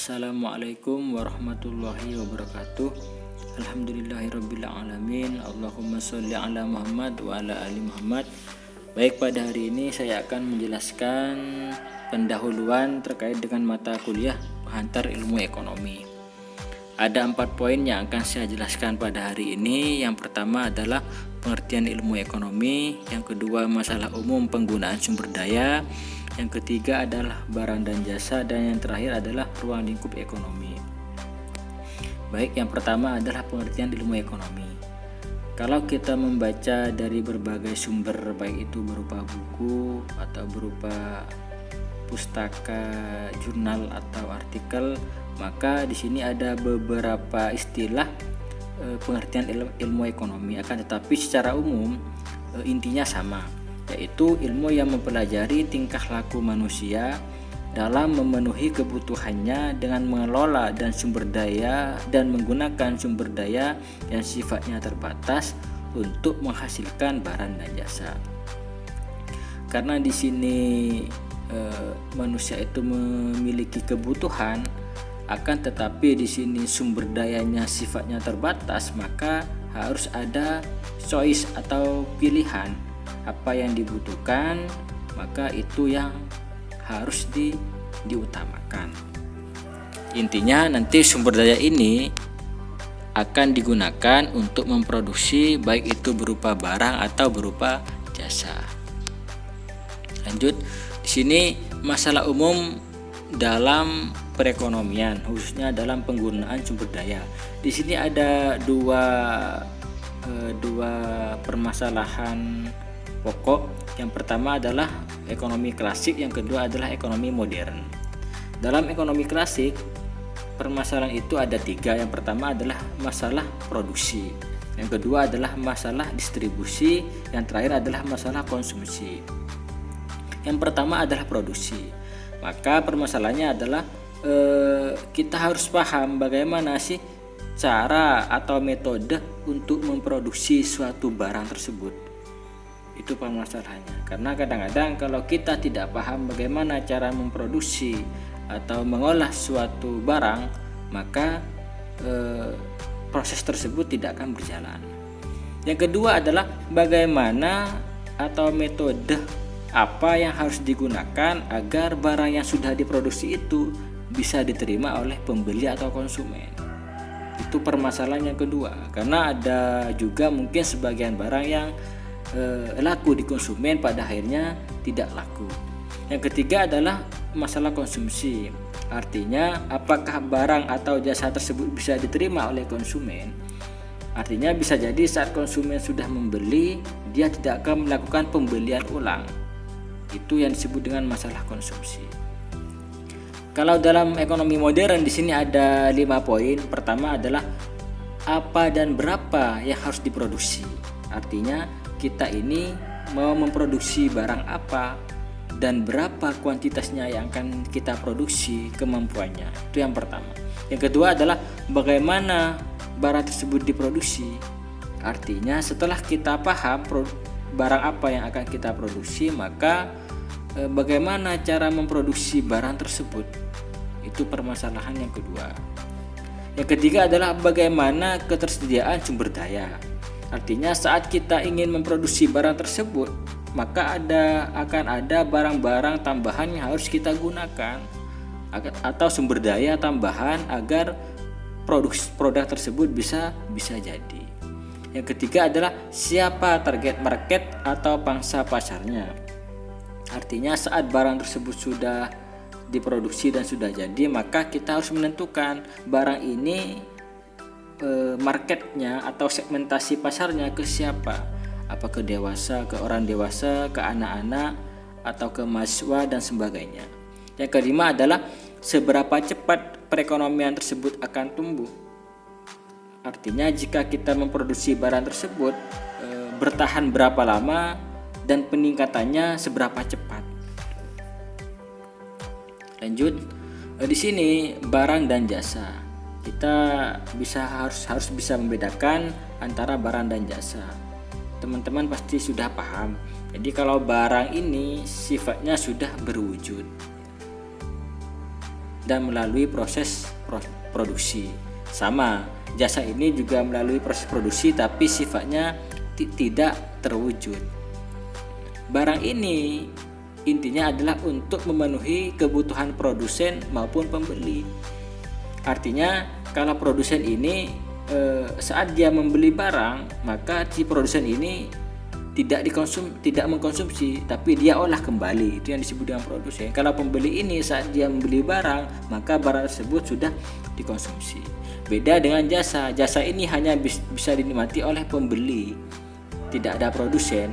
Assalamualaikum warahmatullahi wabarakatuh. Alhamdulillahirrabbilalamin. Allahumma sholli ala Muhammad wa ala ali Muhammad. Baik, pada hari ini saya akan menjelaskan pendahuluan terkait dengan mata kuliah Penghantar Ilmu Ekonomi. Ada 4 poin yang akan saya jelaskan pada hari ini. Yang pertama adalah pengertian ilmu ekonomi, yang kedua masalah umum penggunaan sumber daya, yang ketiga adalah barang dan jasa, dan yang terakhir adalah ruang lingkup ekonomi. Baik, yang pertama adalah pengertian ilmu ekonomi. Kalau kita membaca dari berbagai sumber, baik itu berupa buku atau berupa pustaka, jurnal atau artikel, maka di sini ada beberapa istilah pengertian ilmu ekonomi, akan tetapi secara umum intinya sama, yaitu ilmu yang mempelajari tingkah laku manusia dalam memenuhi kebutuhannya dengan mengelola dan menggunakan sumber daya yang sifatnya terbatas untuk menghasilkan barang dan jasa. Karena di sini manusia itu memiliki kebutuhan, akan tetapi di sini sumber dayanya sifatnya terbatas, maka harus ada choice atau pilihan apa yang dibutuhkan, maka itu yang harus diutamakan. Intinya nanti sumber daya ini akan digunakan untuk memproduksi, baik itu berupa barang atau berupa jasa. Lanjut, di sini masalah umum dalam perekonomian, khususnya dalam penggunaan sumber daya. Di sini ada dua permasalahan pokok. Yang pertama adalah ekonomi klasik, yang kedua adalah ekonomi modern. Dalam ekonomi klasik, permasalahan itu ada 3. Yang pertama adalah masalah produksi, yang kedua adalah masalah distribusi, yang terakhir adalah masalah konsumsi. Yang pertama adalah produksi. Maka permasalahannya adalah kita harus paham bagaimana sih cara atau metode untuk memproduksi suatu barang tersebut. Itu permasalahannya. Karena kadang-kadang kalau kita tidak paham bagaimana cara memproduksi atau mengolah suatu barang, maka proses tersebut tidak akan berjalan. Yang kedua adalah bagaimana atau metode apa yang harus digunakan agar barang yang sudah diproduksi itu bisa diterima oleh pembeli atau konsumen. Itu permasalahan yang kedua. Karena ada juga mungkin sebagian barang yang laku di konsumen pada akhirnya tidak laku. Yang ketiga adalah masalah konsumsi. Artinya apakah barang atau jasa tersebut bisa diterima oleh konsumen. Artinya bisa jadi saat konsumen sudah membeli, dia tidak akan melakukan pembelian ulang. Itu yang disebut dengan masalah konsumsi. Kalau dalam ekonomi modern di sini ada 5 poin. Pertama adalah apa dan berapa yang harus diproduksi. Artinya kita ini mau memproduksi barang apa dan berapa kuantitasnya yang akan kita produksi, kemampuannya. Itu yang pertama. Yang kedua adalah bagaimana barang tersebut diproduksi. Artinya setelah kita paham barang apa yang akan kita produksi, maka bagaimana cara memproduksi barang tersebut. Itu permasalahan yang kedua. Yang ketiga adalah bagaimana ketersediaan sumber daya. Artinya saat kita ingin memproduksi barang tersebut, maka akan ada barang-barang tambahan yang harus kita gunakan atau sumber daya tambahan agar produk tersebut bisa jadi. Yang ketiga adalah siapa target market atau pangsa pasarnya. Artinya saat barang tersebut sudah diproduksi dan sudah jadi, maka kita harus menentukan barang ini marketnya atau segmentasi pasarnya ke siapa. Apa ke dewasa, ke orang dewasa, ke anak-anak, atau ke mahasiswa dan sebagainya. Yang kelima adalah seberapa cepat perekonomian tersebut akan tumbuh. Artinya jika kita memproduksi barang tersebut bertahan berapa lama dan peningkatannya seberapa cepat. Lanjut, di sini barang dan jasa. Kita harus bisa membedakan antara barang dan jasa. Teman-teman pasti sudah paham. Jadi kalau barang ini sifatnya sudah berwujud. dan melalui proses produksi. Sama, jasa ini juga melalui proses produksi tapi sifatnya tidak terwujud. Barang ini intinya adalah untuk memenuhi kebutuhan produsen maupun pembeli. Artinya kalau produsen ini saat dia membeli barang, maka si produsen ini tidak mengkonsumsi, tapi dia olah kembali. Itu yang disebut dengan produsen. Kalau pembeli ini saat dia membeli barang, maka barang tersebut sudah dikonsumsi. Beda dengan jasa. Jasa ini hanya bisa dinikmati oleh pembeli, tidak ada produsen.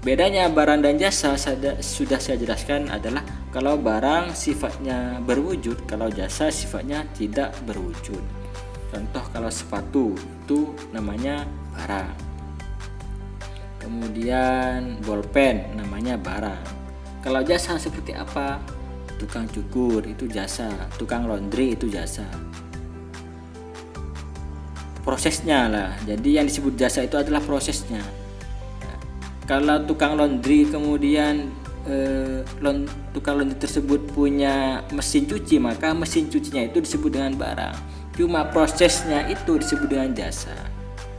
Bedanya barang dan jasa sudah saya jelaskan adalah kalau barang sifatnya berwujud, kalau jasa sifatnya tidak berwujud. Contoh kalau sepatu itu namanya barang. Kemudian bolpen namanya barang. Kalau jasa seperti apa? Tukang cukur itu jasa, tukang laundry itu jasa. Prosesnya lah. Jadi yang disebut jasa itu adalah prosesnya. Kalau tukang laundry kemudian tukang laundry tersebut punya mesin cuci, maka mesin cucinya itu disebut dengan barang. Cuma prosesnya itu disebut dengan jasa.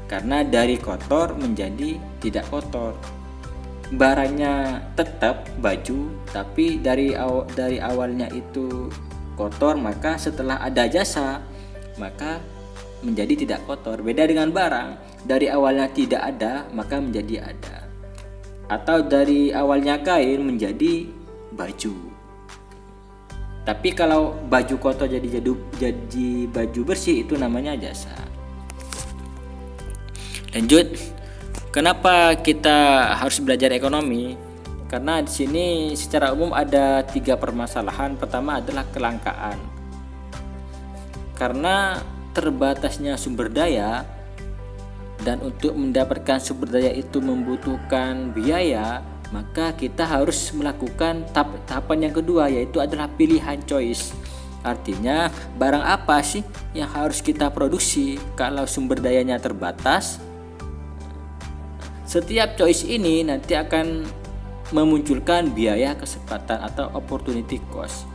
Karena dari kotor menjadi tidak kotor. Barangnya tetap baju, tapi dari awalnya itu kotor, maka setelah ada jasa maka menjadi tidak kotor. Beda dengan barang, dari awalnya tidak ada maka menjadi ada. Atau dari awalnya kain menjadi baju. Tapi kalau baju kotor jadi baju bersih, itu namanya jasa. Lanjut, kenapa kita harus belajar ekonomi? Karena di sini secara umum ada 3 permasalahan. Pertama adalah kelangkaan. Karena terbatasnya sumber daya, dan untuk mendapatkan sumber daya itu membutuhkan biaya, maka kita harus melakukan tahapan yang kedua, yaitu adalah pilihan choice. Artinya barang apa sih yang harus kita produksi kalau sumber dayanya terbatas? Setiap choice ini nanti akan memunculkan biaya kesempatan atau opportunity cost.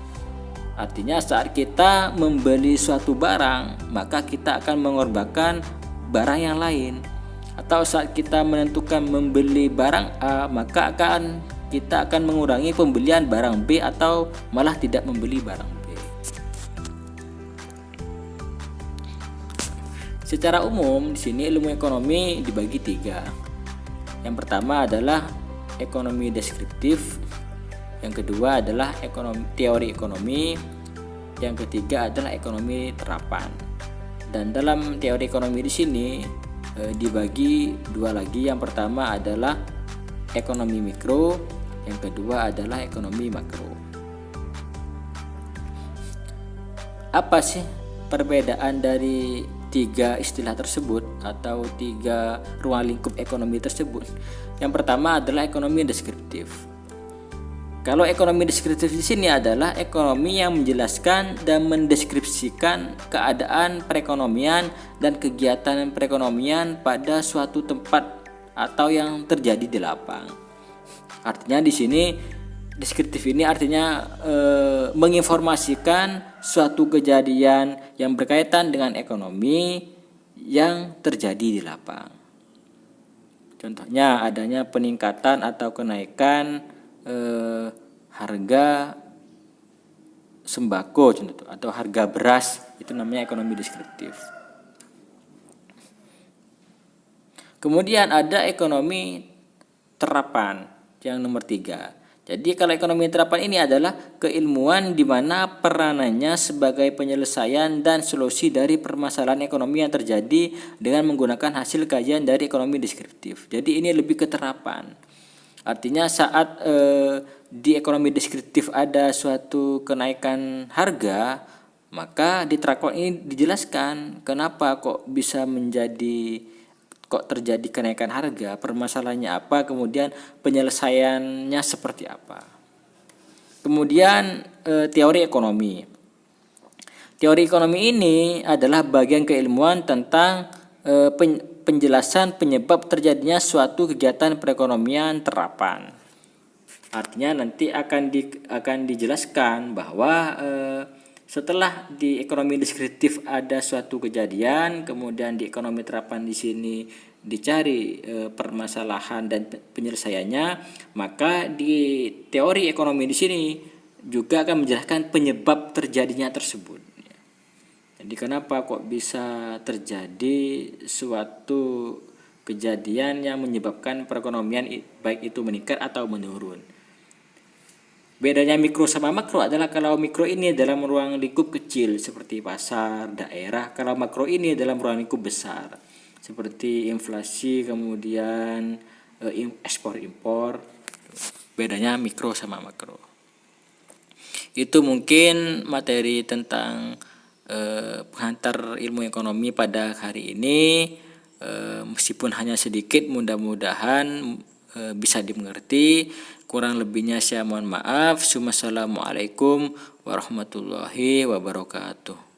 Artinya saat kita membeli suatu barang, maka kita akan mengorbankan barang yang lain. Atau saat kita menentukan membeli barang A, maka kita akan mengurangi pembelian barang B atau malah tidak membeli barang B. Secara umum di sini ilmu ekonomi dibagi 3. Yang pertama adalah ekonomi deskriptif, yang kedua adalah teori ekonomi, yang ketiga adalah ekonomi terapan. Dan dalam teori ekonomi di sini dibagi 2 lagi. Yang pertama adalah ekonomi mikro, yang kedua adalah ekonomi makro. Apa sih perbedaan dari 3 istilah tersebut atau 3 ruang lingkup ekonomi tersebut? Yang pertama adalah ekonomi deskriptif. Kalau ekonomi deskriptif di sini adalah ekonomi yang menjelaskan dan mendeskripsikan keadaan perekonomian dan kegiatan perekonomian pada suatu tempat atau yang terjadi di lapang. Artinya di sini deskriptif ini artinya menginformasikan suatu kejadian yang berkaitan dengan ekonomi yang terjadi di lapang. Contohnya adanya peningkatan atau kenaikan harga sembako contoh, atau harga beras, itu namanya ekonomi deskriptif. Kemudian ada ekonomi terapan yang nomor 3. Jadi kalau ekonomi terapan ini adalah keilmuan di mana peranannya sebagai penyelesaian dan solusi dari permasalahan ekonomi yang terjadi dengan menggunakan hasil kajian dari ekonomi deskriptif. Jadi ini lebih ke terapan. Artinya saat di ekonomi deskriptif ada suatu kenaikan harga, maka di terapan ini dijelaskan kenapa kok terjadi kenaikan harga, permasalahannya apa, kemudian penyelesaiannya seperti apa. Kemudian teori ekonomi. Teori ekonomi ini adalah bagian keilmuan tentang penjelasan penyebab terjadinya suatu kegiatan perekonomian terapan. Artinya nanti akan dijelaskan bahwa setelah di ekonomi deskriptif ada suatu kejadian, kemudian di ekonomi terapan di sini dicari permasalahan dan penyelesaiannya, maka di teori ekonomi di sini juga akan menjelaskan penyebab terjadinya tersebut. Jadi kenapa kok bisa terjadi suatu kejadian yang menyebabkan perekonomian baik itu meningkat atau menurun. Bedanya mikro sama makro adalah kalau mikro ini dalam ruang lingkup kecil seperti pasar, daerah, kalau makro ini dalam ruang lingkup besar seperti inflasi, kemudian ekspor impor. Bedanya mikro sama makro. Itu mungkin materi tentang pengantar ilmu ekonomi pada hari ini. Meskipun hanya sedikit, mudah-mudahan bisa dimengerti. Kurang lebihnya saya mohon maaf. Wassalamualaikum warahmatullahi wabarakatuh.